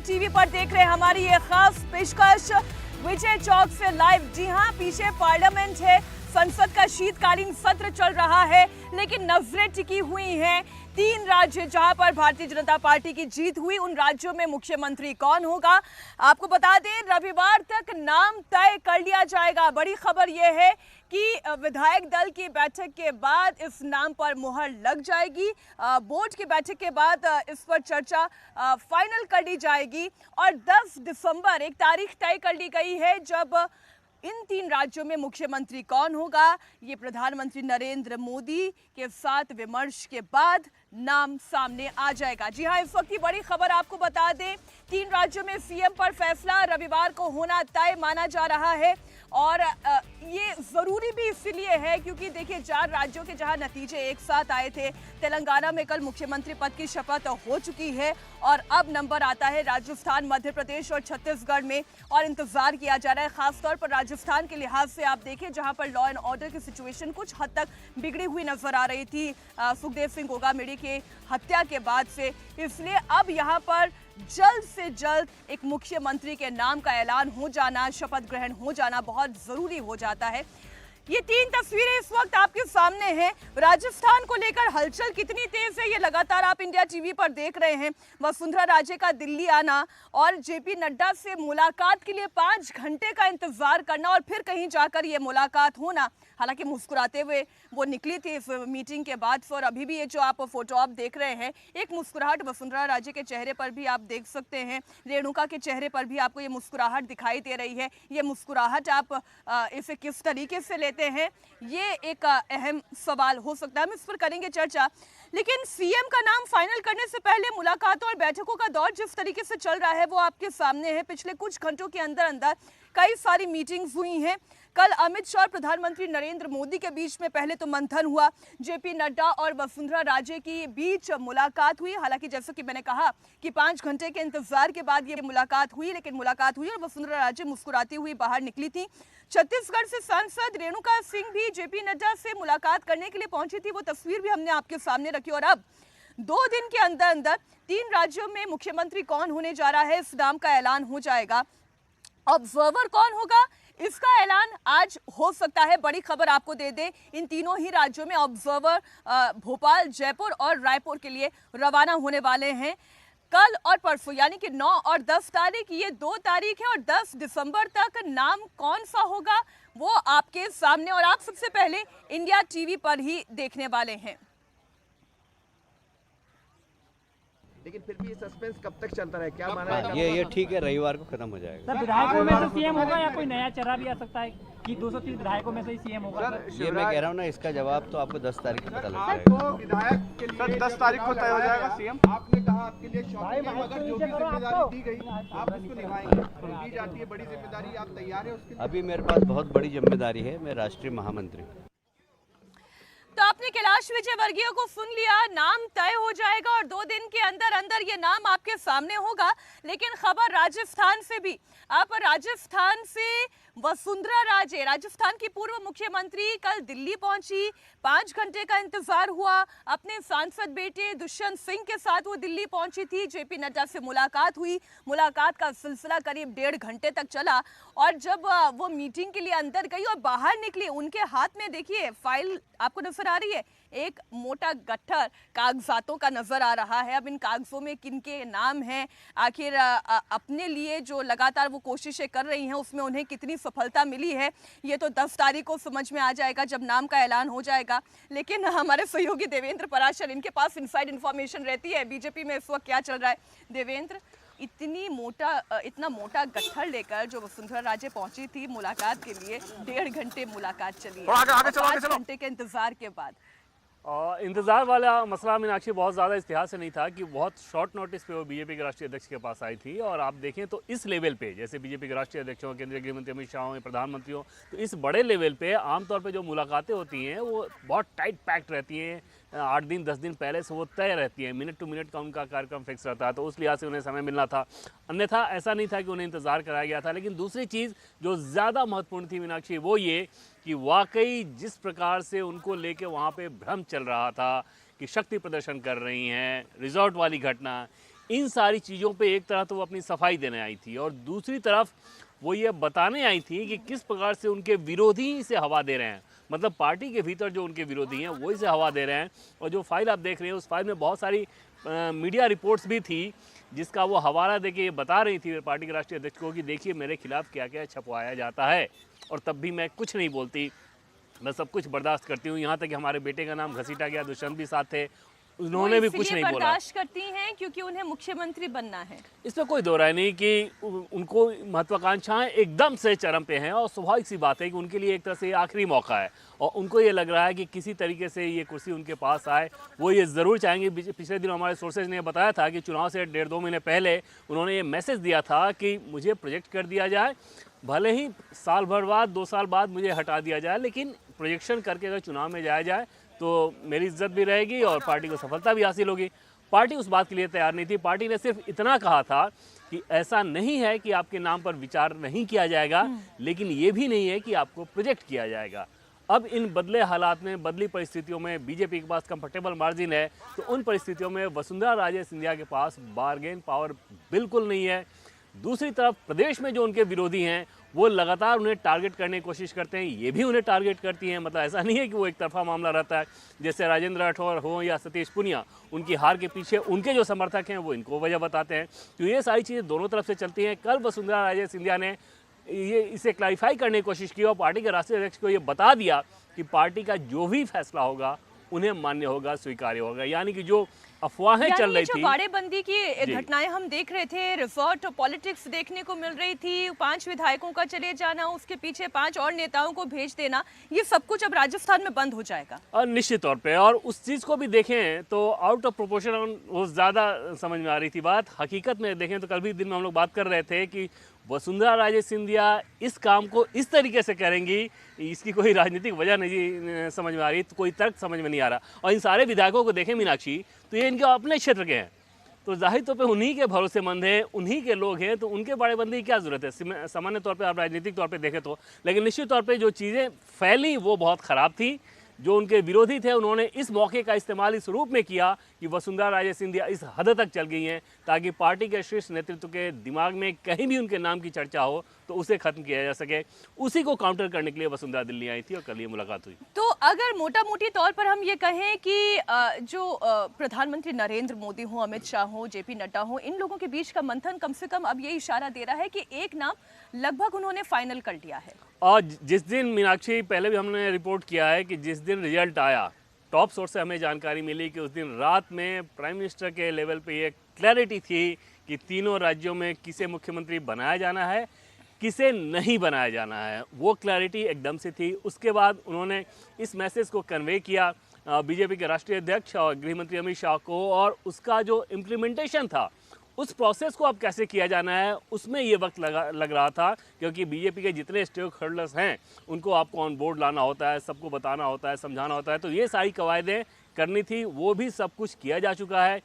TV पर देख रहे हैं हमारी ये खास पेशकश विजय चौक से लाइव। जी हां, पीछे पार्लियामेंट है, संसद का शीतकालीन सत्र चल रहा है, लेकिन नजरें टिकी हुई हैं 3 राज्य जहां पर भारतीय जनता पार्टी की जीत हुई। उन राज्यों में मुख्यमंत्री कौन होगा, आपको बता दें रविवार तक नाम तय कर लिया जाएगा। बड़ी खबर यह है कि विधायक दल की बैठक के बाद इस नाम पर मुहर लग जाएगी। बोर्ड की बैठक के बाद इस पर चर्चा फाइनल कर ली जाएगी और 10 दिसंबर एक तारीख तय कर ली गई है जब इन 3 राज्यों में मुख्यमंत्री कौन होगा, ये प्रधानमंत्री नरेंद्र मोदी के साथ विमर्श के बाद नाम सामने आ जाएगा। जी हां, इस वक्त की बड़ी खबर आपको बता दें, 3 राज्यों में सीएम पर फैसला रविवार को होना तय माना जा रहा है और ये जरूरी भी इसलिए है क्योंकि देखिए 4 राज्यों के जहां नतीजे एक साथ आए थे। तेलंगाना में कल मुख्यमंत्री पद की शपथ हो चुकी है और अब नंबर आता है राजस्थान, मध्य प्रदेश और छत्तीसगढ़ में और इंतजार किया जा रहा है। खासतौर पर राजस्थान के लिहाज से आप देखें जहां पर लॉ एंड ऑर्डर की सिचुएशन कुछ हद तक बिगड़ी हुई नजर आ रही थी सुखदेव सिंह गोगामेड़ी के हत्या के बाद से, इसलिए अब यहाँ पर जल्द से जल्द एक मुख्यमंत्री के नाम का ऐलान हो जाना, शपथ ग्रहण हो जाना बहुत जरूरी हो जाता है। ये 3 तस्वीरें इस वक्त आपके सामने हैं। राजस्थान को लेकर हलचल कितनी तेज है ये लगातार आप इंडिया टीवी पर देख रहे हैं। वसुंधरा राजे का दिल्ली आना और जेपी नड्डा से मुलाकात के लिए 5 घंटे का इंतजार करना और फिर कहीं जाकर ये मुलाकात होना। हालांकि मुस्कुराते हुए वो निकली थी इस मीटिंग के बाद और अभी भी ये जो आप फोटो आप देख रहे हैं, एक मुस्कुराहट वसुंधरा राजे के चेहरे पर भी आप देख सकते हैं। रेणुका के चेहरे पर भी आपको ये मुस्कुराहट दिखाई दे रही है। ये मुस्कुराहट आप इसे किस तरीके से लेते हैं, ये एक अहम सवाल हो सकता है, हम इस पर करेंगे चर्चा। लेकिन सीएम का नाम फाइनल करने से पहले मुलाकातों और बैठकों का दौर जिस तरीके से चल रहा है वो आपके सामने है। पिछले कुछ घंटों के अंदर अंदर कई सारी मीटिंग्स हुई हैं। कल अमित शाह और प्रधानमंत्री नरेंद्र मोदी के बीच में पहले तो मंथन हुआ, जेपी नड्डा और वसुंधरा राजे की बीच मुलाकात हुई। हालांकि जैसा कि मैंने कहा कि 5 घंटे के इंतजार के बाद ये मुलाकात हुई, लेकिन मुलाकात हुई और वसुंधरा राजे मुस्कुराती हुई बाहर निकली थी। छत्तीसगढ़ से सांसद रेणुका सिंह भी जेपी नड्डा से मुलाकात करने के लिए पहुंची थी, वो तस्वीर भी हमने आपके सामने रखी। और अब 2 दिन के अंदर अंदर 3 राज्यों में मुख्यमंत्री कौन होने जा रहा है, इस नाम का ऐलान हो जाएगा। ऑब्जर्वर कौन होगा, इसका ऐलान आज हो सकता है। बड़ी खबर आपको दे दें, इन तीनों ही राज्यों में ऑब्जर्वर भोपाल, जयपुर और रायपुर के लिए रवाना होने वाले हैं कल और परसों, यानी कि 9 और 10 तारीख, ये 2 तारीख है और 10 दिसंबर तक नाम कौन सा होगा वो आपके सामने और आप सबसे पहले इंडिया टीवी पर ही देखने वाले हैं। लेकिन फिर भी ये सस्पेंस कब तक चलता रहे, क्या माना है? ये ठीक है, रविवार को खत्म हो जाएगा। सर, विधायकों में से सीएम होगा या कोई नया चेहरा भी आ सकता है कि 230 विधायकों में से ही सीएम होगा? ये मैं कह रहा हूँ ना, इसका जवाब तो आपको 10 तारीख को पता लग जाएगा। विधायक के लिए 10 तारीख को तय हो जाएगा सीएम। आपने कहा आपके लिए शॉकिंग है, मगर जो भी जिम्मेदारी दी गई आप उसको निभाएंगे, दी जाती है बड़ी जिम्मेदारी, आप तैयार है उसके लिए? अभी मेरे पास बहुत बड़ी जिम्मेदारी है, मैं राष्ट्रीय महामंत्री हूँ। तो आपने कैलाश विजयवर्गीय को सुन लिया, नाम तय हो जाएगा और 2 दिन के अंदर अंदर ये नाम आपके सामने होगा। लेकिन खबर राजस्थान से भी, आप राजस्थान से वसुंधरा राजे, राजस्थान की पूर्व मुख्यमंत्री कल दिल्ली पहुंची, 5 घंटे का इंतजार हुआ। अपने सांसद बेटे दुष्यंत सिंह के साथ वो दिल्ली पहुंची थी, जेपी नड्डा से मुलाकात हुई। मुलाकात का सिलसिला करीब 1.5 घंटे तक चला और जब वो मीटिंग के लिए अंदर गई और बाहर निकली, उनके हाथ में देखिए फाइल आपको नजर आ रही है, एक मोटा गट्ठर कागजातों का नजर आ रहा है। अब इन कागजों में किनके नाम हैं, आखिर अपने लिए जो लगातार वो कोशिशें कर रही हैं उसमें उन्हें कितनी सफलता मिली है, ये तो 10 तारीख को समझ में आ जाएगा जब नाम का ऐलान हो जाएगा। लेकिन हमारे सहयोगी देवेंद्र पराशर, इनके पास इनसाइड इन्फॉर्मेशन रहती है बीजेपी में इस वक्त क्या चल रहा है। देवेंद्र, इतना मोटा गट्ठर लेकर जो वसुंधरा राजे पहुंची थी मुलाकात के लिए, 1.5 घंटे मुलाकात चली है, 5 घंटे के इंतजार के बाद इंतज़ार वाला मसला मीनाक्षी बहुत ज़्यादा इस लिहाज से नहीं था कि बहुत शॉर्ट नोटिस पे वो बीजेपी के राष्ट्रीय अध्यक्ष के पास आई थी। और आप देखें तो इस लेवल पे, जैसे बीजेपी के राष्ट्रीय अध्यक्ष हो, केंद्रीय गृह मंत्री अमित शाह हो, प्रधानमंत्री हो, तो इस बड़े लेवल पे आमतौर पे जो मुलाकातें होती हैं वो बहुत टाइट पैक्ड रहती हैं। 8 दिन 10 दिन पहले से वो तय रहती है, मिनट टू मिनट का उनका कार्यक्रम फिक्स रहता है, तो उस लिहाज से उन्हें समय मिलना था। अन्यथा ऐसा नहीं था कि उन्हें इंतज़ार कराया गया था। लेकिन दूसरी चीज़ जो ज़्यादा महत्वपूर्ण थी मीनाक्षी, वो ये कि वाकई जिस प्रकार से उनको लेके वहाँ पे भ्रम चल रहा था कि शक्ति प्रदर्शन कर रही हैं, रिजॉर्ट वाली घटना, इन सारी चीज़ों पे एक तरह तो वो अपनी सफाई देने आई थी और दूसरी तरफ वो ये बताने आई थी कि किस प्रकार से उनके विरोधी से हवा दे रहे हैं। मतलब पार्टी के भीतर जो उनके विरोधी हैं वही से हवा दे रहे हैं। और जो फाइल आप देख रहे हैं उस फाइल में बहुत सारी मीडिया रिपोर्ट्स भी थी जिसका वो हवाला देके ये बता रही थी पार्टी के राष्ट्रीय अध्यक्ष को कि देखिए मेरे खिलाफ क्या क्या छपवाया जाता है और तब भी मैं कुछ नहीं बोलती, मैं सब कुछ बर्दाश्त करती हूँ। यहाँ तक कि हमारे बेटे का नाम घसीटा गया, दुष्यंत भी साथ थे, उन्होंने भी कुछ नहीं बोला। बर्दाश्त करती हैं क्योंकि उन्हें मुख्यमंत्री बनना है। इसमें कोई दो राय नहीं कि उनको महत्वाकांक्षाएं एकदम से चरम पे हैं और स्वाभाविक सी बात है कि उनके लिए एक तरह से आखिरी मौका है और उनको ये लग रहा है कि किसी तरीके से ये कुर्सी उनके पास आए। वो ये ज़रूर चाहेंगे। पिछले दिन हमारे सोर्सेज ने बताया था कि चुनाव से 1.5-2 महीने पहले उन्होंने ये मैसेज दिया था कि मुझे प्रोजेक्ट कर दिया जाए, भले ही साल भर बाद 2 साल बाद मुझे हटा दिया जाए, लेकिन प्रोजेक्शन करके अगर चुनाव में जाया जाए तो मेरी इज्जत भी रहेगी और पार्टी को सफलता भी हासिल होगी। पार्टी उस बात के लिए तैयार नहीं थी। पार्टी ने सिर्फ इतना कहा था कि ऐसा नहीं है कि आपके नाम पर विचार नहीं किया जाएगा, लेकिन ये भी नहीं है कि आपको प्रोजेक्ट किया जाएगा। अब इन बदले हालात में, बदली परिस्थितियों में बीजेपी के पास कंफर्टेबल मार्जिन है, तो उन परिस्थितियों में वसुंधरा राजे सिंधिया के पास बार्गेन पावर बिल्कुल नहीं है। दूसरी तरफ प्रदेश में जो उनके विरोधी हैं वो लगातार उन्हें टारगेट करने की कोशिश करते हैं, ये भी उन्हें टारगेट करती हैं। मतलब ऐसा नहीं है कि वो एक तरफा मामला रहता है। जैसे राजेंद्र राठौर हो या सतीश पुनिया, उनकी हार के पीछे उनके जो समर्थक हैं वो इनको वजह बताते हैं। तो ये सारी चीज़ें दोनों तरफ से चलती हैं। कल वसुंधरा राजे सिंधिया ने इसे क्लैरिफाई करने की कोशिश की और पार्टी के राष्ट्रीय अध्यक्ष को ये बता दिया कि पार्टी का जो भी फैसला होगा उन्हें मान्य होगा, स्वीकार्य होगा। यानी कि जो अफवाहें चल रही थी, बाड़ेबंदी की घटनाएं हम देख रहे थे, रिजॉर्ट पॉलिटिक्स देखने को मिल रही थी, 5 विधायकों का चले जाना, उसके पीछे 5 और नेताओं को भेज देना, ये सब कुछ अब राजस्थान में बंद हो जाएगा। और निश्चित तौर पे, और उस चीज़ को भी देखें तो आउट ऑफ प्रोपोर्शन वो ज़्यादा समझ में आ रही थी बात। हकीकत में देखें तो कल भी दिन में हम लोग बात कर रहे थे कि वसुंधरा राजे सिंधिया इस काम को इस तरीके से करेंगी, इसकी कोई राजनीतिक वजह नहीं समझ में आ रही, तो कोई तर्क समझ में नहीं आ रहा। और इन सारे विधायकों को देखें मीनाक्षी, तो ये इनके अपने क्षेत्र के हैं, तो जाहिर तौर पे उन्हीं के भरोसेमंद हैं, उन्हीं के लोग हैं, तो उनके बाड़ेबंदी की क्या ज़रूरत है सामान्य तौर पे आप राजनीतिक तौर पे देखें तो। लेकिन निश्चित तौर पे जो चीज़ें फैली वो बहुत ख़राब थी। जो उनके विरोधी थे उन्होंने इस मौके का इस्तेमाल इस रूप में किया कि वसुंधरा राजे सिंधिया इस हद तक चल गई हैं ताकि पार्टी के शीर्ष नेतृत्व के दिमाग में कहीं भी उनके नाम की चर्चा हो तो उसे खत्म किया जा सके। उसी को काउंटर करने के लिए वसुंधरा दिल्ली आई थी और कल ये मुलाकात हुई। तो अगर मोटा मोटी तौर पर हम ये कहें कि जो प्रधानमंत्री नरेंद्र मोदी हो, अमित शाह हो, जेपी नड्डा हो, इन लोगों के बीच का मंथन कम से कम अब ये इशारा दे रहा है कि एक नाम लगभग उन्होंने फाइनल कर लिया है। और जिस दिन मीनाक्षी, पहले भी हमने रिपोर्ट किया है कि जिस दिन रिजल्ट आया, टॉप सोर्स से हमें जानकारी मिली कि उस दिन रात में प्राइम मिनिस्टर के लेवल पे ये क्लैरिटी थी कि तीनों राज्यों में किसे मुख्यमंत्री बनाया जाना है, किसे नहीं बनाया जाना है। वो क्लैरिटी एकदम से थी। उसके बाद उन्होंने इस मैसेज को कन्वे किया बीजेपी के राष्ट्रीय अध्यक्ष और गृहमंत्री अमित शाह को, और उसका जो इम्प्लीमेंटेशन था, उस प्रोसेस को अब कैसे किया जाना है, उसमें ये वक्त लग रहा था, क्योंकि बीजेपी के जितने स्टेक होल्डर्स हैं उनको आपको ऑन बोर्ड लाना होता है, सबको बताना होता है, समझाना होता है। तो ये सारी कवायदें करनी थी, वो भी सब कुछ किया जा चुका है।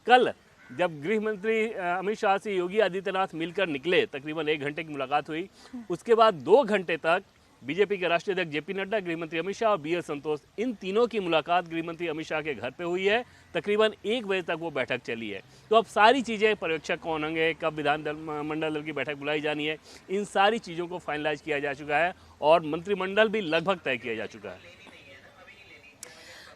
कल जब गृह मंत्री अमित शाह से योगी आदित्यनाथ मिलकर निकले, तकरीबन 1 घंटे की मुलाकात हुई। उसके बाद 2 घंटे तक बीजेपी के राष्ट्रीय अध्यक्ष जेपी नड्डा, गृहमंत्री अमित शाह और बी एल संतोष, इन तीनों की मुलाकात गृहमंत्री अमित शाह के घर पे हुई है। तकरीबन 1 बजे तक वो बैठक चली है। तो अब सारी चीज़ें, पर्यवेक्षक कौन होंगे, कब विधानमंडल दल की बैठक बुलाई जानी है, इन सारी चीज़ों को फाइनलाइज किया जा चुका है और मंत्रिमंडल भी लगभग तय किया जा चुका है।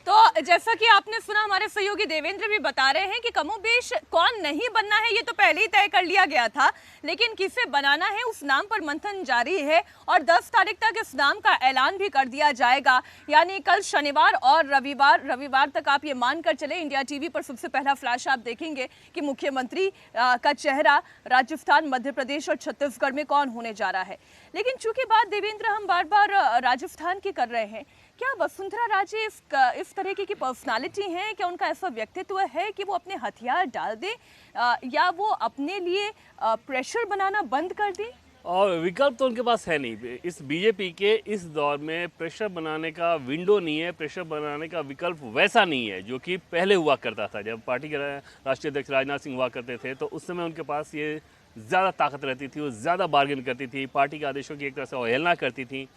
तो जैसा कि आपने सुना, हमारे सहयोगी देवेंद्र भी बता रहे हैं कि कमोबेश कौन नहीं बनना है ये तो पहले ही तय कर लिया गया था, लेकिन किसे बनाना है उस नाम पर मंथन जारी है और 10 तारीख तक इस नाम का ऐलान भी कर दिया जाएगा। यानी कल शनिवार और रविवार तक आप ये मानकर चले, इंडिया टीवी पर सबसे पहला फ्लैश आप देखेंगे कि मुख्यमंत्री का चेहरा राजस्थान, मध्य प्रदेश और छत्तीसगढ़ में कौन होने जा रहा है। लेकिन चूंकि बात देवेंद्र हम बार बार राजस्थान की कर रहे हैं, क्या वसुंधरा राजे इस तरह की पर्सनालिटी हैं, क्या उनका ऐसा व्यक्तित्व है कि वो अपने हथियार डाल दें या वो अपने लिए प्रेशर बनाना बंद कर दें? और विकल्प तो उनके पास है नहीं। इस बीजेपी के इस दौर में प्रेशर बनाने का विंडो नहीं है, प्रेशर बनाने का विकल्प वैसा नहीं है जो कि पहले हुआ करता था। जब पार्टी के राष्ट्रीय अध्यक्ष राजनाथ सिंह हुआ करते थे तो उस समय उनके पास ये ज़्यादा ताकत रहती थी, वो ज़्यादा बार्गेन करती थी, पार्टी के आदेशों की एक तरह से अवहेलना करती थी।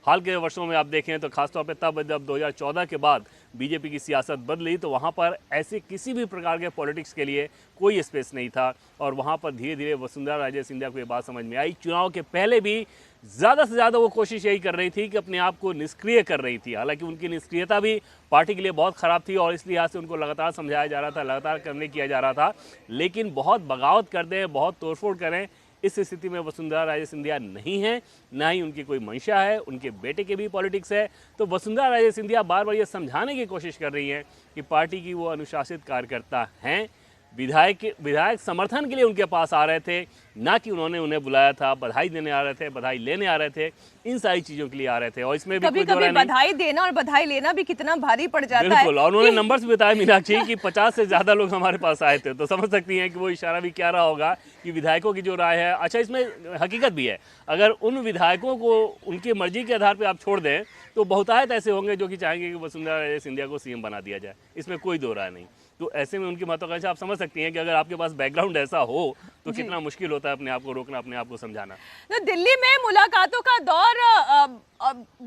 हाल के वर्षों में आप देखें तो खासतौर पे तब जब 2014 के बाद बीजेपी की सियासत बदली तो वहाँ पर ऐसे किसी भी प्रकार के पॉलिटिक्स के लिए कोई स्पेस नहीं था और वहाँ पर धीरे धीरे वसुंधरा राजे सिंधिया को ये बात समझ में आई। चुनाव के पहले भी ज़्यादा से ज़्यादा वो कोशिश यही कर रही थी कि अपने आप को निष्क्रिय कर रही थी। हालांकि उनकी निष्क्रियता भी पार्टी के लिए बहुत ख़राब थी और इस लिहाज से उनको लगातार समझाया जा रहा था, लगातार करने किया जा रहा था, लेकिन बहुत बगावत कर दें, बहुत तोड़फोड़ करें, इस स्थिति में वसुंधरा राजे सिंधिया नहीं है, ना ही उनकी कोई मंशा है। उनके बेटे के भी पॉलिटिक्स है। तो वसुंधरा राजे सिंधिया बार बार ये समझाने की कोशिश कर रही हैं कि पार्टी की वो अनुशासित कार्यकर्ता हैं। विधायक समर्थन के लिए उनके पास आ रहे थे, ना कि उन्होंने उन्हें बुलाया था, बधाई देने आ रहे थे, बधाई लेने आ रहे थे, इन सारी चीज़ों के लिए आ रहे थे। और इसमें भी कभी कभी बधाई देना और बधाई लेना भी कितना भारी पड़ जाता है। बिल्कुल, और उन्होंने नंबर्स भी बताया मीनाक्षी कि 50 से ज़्यादा लोग हमारे पास आए थे। तो समझ सकती हैं कि वो इशारा भी क्या रहा होगा कि विधायकों की जो राय है, अच्छा इसमें हकीकत भी है, अगर उन विधायकों को उनकी मर्जी के आधार पर आप छोड़ दें तो बहुतायत ऐसे होंगे जो कि चाहेंगे कि वसुंधरा राजे सिंधिया को सीएम बना दिया जाए, इसमें कोई दो राय नहीं। तो ऐसे में उनकी महत्वाकांक्षी आप समझ सकती हैं कि अगर आपके पास बैकग्राउंड ऐसा हो तो कितना मुश्किल होता है अपने आप को रोकना, अपने आप को समझाना। तो दिल्ली में मुलाकातों का दौर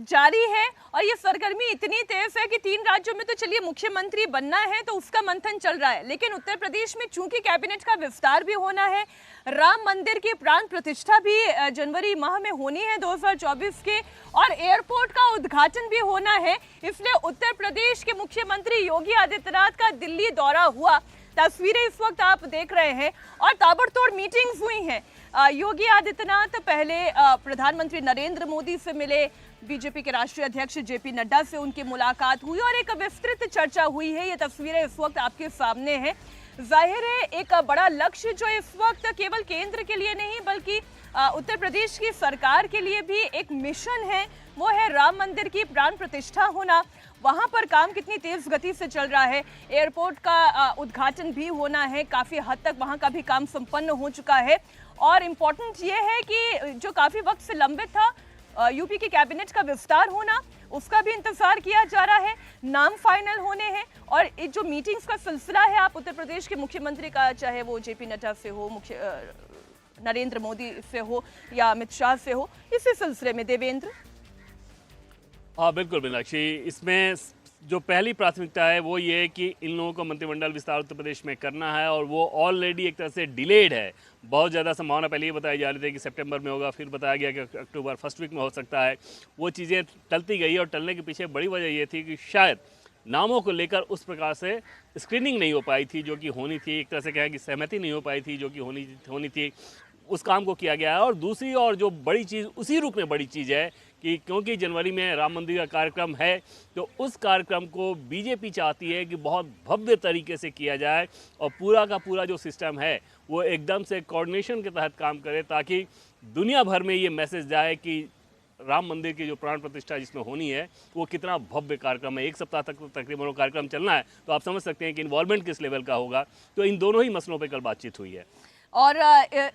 जारी है और ये सरगर्मी इतनी तेज है कि 3 राज्यों में तो चलिए मुख्यमंत्री बनना है तो उसका मंथन चल रहा है, लेकिन उत्तर प्रदेश में चूंकि कैबिनेट का विस्तार भी होना है, राम मंदिर की प्राण प्रतिष्ठा भी जनवरी माह में होनी है 2024 के, और एयरपोर्ट का उद्घाटन भी होना है, इसलिए उत्तर प्रदेश के मुख्यमंत्री योगी आदित्यनाथ का दिल्ली दौरा हुआ। तस्वीरें इस वक्त आप देख रहे हैं और ताबड़तोड़ मीटिंग्स हुई हैं। योगी आदित्यनाथ पहले प्रधानमंत्री नरेंद्र मोदी से मिले, बीजेपी के राष्ट्रीय अध्यक्ष जेपी नड्डा से उनकी मुलाकात हुई और एक विस्तृत चर्चा हुई है। ये तस्वीरें इस वक्त आपके सामने हैं। जाहिर है एक बड़ा लक्ष्य जो इस वक्त केवल केंद्र के लिए नहीं बल्कि उत्तर प्रदेश की सरकार के लिए भी एक मिशन है, वो है राम मंदिर की प्राण प्रतिष्ठा होना। वहां पर काम कितनी तेज गति से चल रहा है, एयरपोर्ट का उद्घाटन भी होना है, काफ़ी हद तक वहां का भी काम संपन्न हो चुका है। और इम्पोर्टेंट ये है कि जो काफ़ी वक्त से लंबित था यूपी की कैबिनेट का विस्तार होना, उसका भी इंतजार किया जा रहा है, नाम फाइनल होने हैं। और जो मीटिंग्स का सिलसिला है, आप उत्तर प्रदेश के मुख्यमंत्री का, चाहे वो जेपी नड्डा से हो, नरेंद्र मोदी से हो या अमित शाह से हो, इसी सिलसिले में देवेंद्र। हाँ बिल्कुल मीनाक्षी, इसमें जो पहली प्राथमिकता है वो ये है कि इन लोगों को मंत्रिमंडल विस्तार उत्तर प्रदेश में करना है और वो ऑलरेडी एक तरह से डिलेड है। बहुत ज़्यादा संभावना पहले ये बताई जा रही थी कि सितंबर में होगा, फिर बताया गया कि अक्टूबर फर्स्ट वीक में हो सकता है। वो चीज़ें टलती गई और टलने के पीछे बड़ी वजह ये थी कि शायद नामों को लेकर उस प्रकार से स्क्रीनिंग नहीं हो पाई थी जो कि होनी थी, एक तरह से कहें कि सहमति नहीं हो पाई थी जो कि होनी थी, उस काम को किया गया है। और दूसरी और जो बड़ी चीज़ उसी रूप में बड़ी चीज़ है कि क्योंकि जनवरी में राम मंदिर का कार्यक्रम है तो उस कार्यक्रम को बीजेपी चाहती है कि बहुत भव्य तरीके से किया जाए और पूरा का पूरा जो सिस्टम है वो एकदम से कोऑर्डिनेशन के तहत काम करे, ताकि दुनिया भर में ये मैसेज जाए कि राम मंदिर की जो प्राण प्रतिष्ठा जिसमें होनी है वो कितना भव्य कार्यक्रम है। 1 सप्ताह तक तकरीबन वो कार्यक्रम चलना है, तो आप समझ सकते हैं कि इन्वॉल्वमेंट किस लेवल का होगा। तो इन दोनों ही मसलों पर कल बातचीत हुई है। और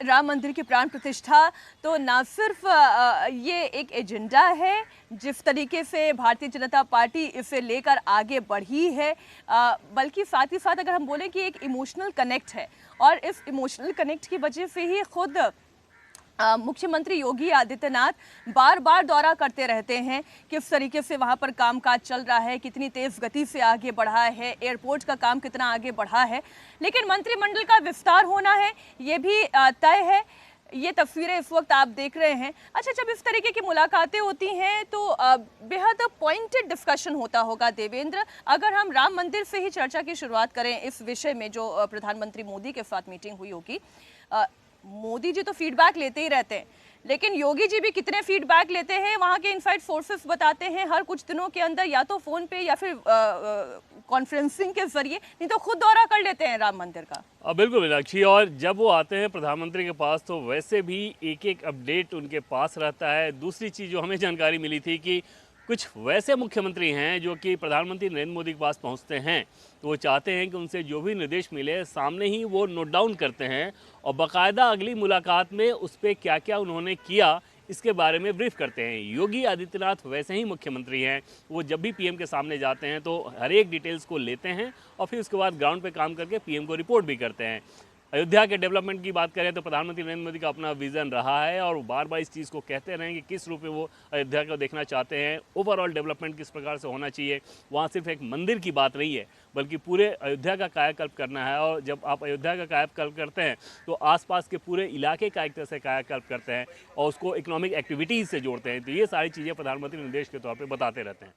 राम मंदिर की प्राण प्रतिष्ठा तो ना सिर्फ ये एक एजेंडा है, जिस तरीके से भारतीय जनता पार्टी इसे लेकर आगे बढ़ी है, बल्कि साथ ही साथ अगर हम बोलें कि एक इमोशनल कनेक्ट है और इस इमोशनल कनेक्ट की वजह से ही खुद मुख्यमंत्री योगी आदित्यनाथ बार बार दौरा करते रहते हैं, किस तरीके से वहां पर कामकाज चल रहा है, कितनी तेज गति से आगे बढ़ा है, एयरपोर्ट का काम कितना आगे बढ़ा है। लेकिन मंत्रिमंडल का विस्तार होना है ये भी तय है। ये तस्वीरें इस वक्त आप देख रहे हैं। अच्छा, जब इस तरीके की मुलाकातें होती हैं तो बेहद पॉइंटेड डिस्कशन होता होगा देवेंद्र। अगर हम राम मंदिर से ही चर्चा की शुरुआत करें इस विषय में, जो प्रधानमंत्री मोदी के साथ मीटिंग हुई होगी, मोदी जी तो फीडबैक लेते ही रहते हैं, लेकिन योगी जी भी कितने फीडबैक लेते हैं वहाँ के इनसाइड सोर्सेस बताते हैं हर कुछ दिनों के अंदर, या तो फ़ोन पे या फिर कॉन्फ्रेंसिंग के जरिए, नहीं तो खुद दौरा कर लेते हैं राम मंदिर का। बिल्कुल मीनाक्षी, और जब वो आते हैं प्रधानमंत्री के पास तो वैसे भी एक अपडेट उनके पास रहता है। दूसरी चीज़ जो हमें जानकारी मिली थी कि कुछ वैसे मुख्यमंत्री हैं जो कि प्रधानमंत्री नरेंद्र मोदी के पास पहुंचते हैं तो वो चाहते हैं कि उनसे जो भी निर्देश मिले सामने ही वो नोट डाउन करते हैं और बाकायदा अगली मुलाकात में उस पर क्या क्या उन्होंने किया इसके बारे में ब्रीफ करते हैं। योगी आदित्यनाथ वैसे ही मुख्यमंत्री हैं, वो जब भी पीएम के सामने जाते हैं तो हर एक डिटेल्स को लेते हैं और फिर उसके बाद ग्राउंड पे काम करके पीएम को रिपोर्ट भी करते हैं। अयोध्या के डेवलपमेंट की बात करें तो प्रधानमंत्री नरेंद्र मोदी का अपना विजन रहा है और वो बार बार इस चीज़ को कहते रहे कि किस रूप में वो अयोध्या को देखना चाहते हैं, ओवरऑल डेवलपमेंट किस प्रकार से होना चाहिए। वहाँ सिर्फ एक मंदिर की बात नहीं है बल्कि पूरे अयोध्या का कायाकल्प करना है, और जब आप अयोध्या का कायाकल्प करते हैं तो आसपास के पूरे इलाके का एक तरह से कायाकल्प करते हैं और उसको इकोनॉमिक एक्टिविटीज़ से जोड़ते हैं। तो ये सारी चीज़ें प्रधानमंत्री निर्देश के तौर पर बताते रहते हैं।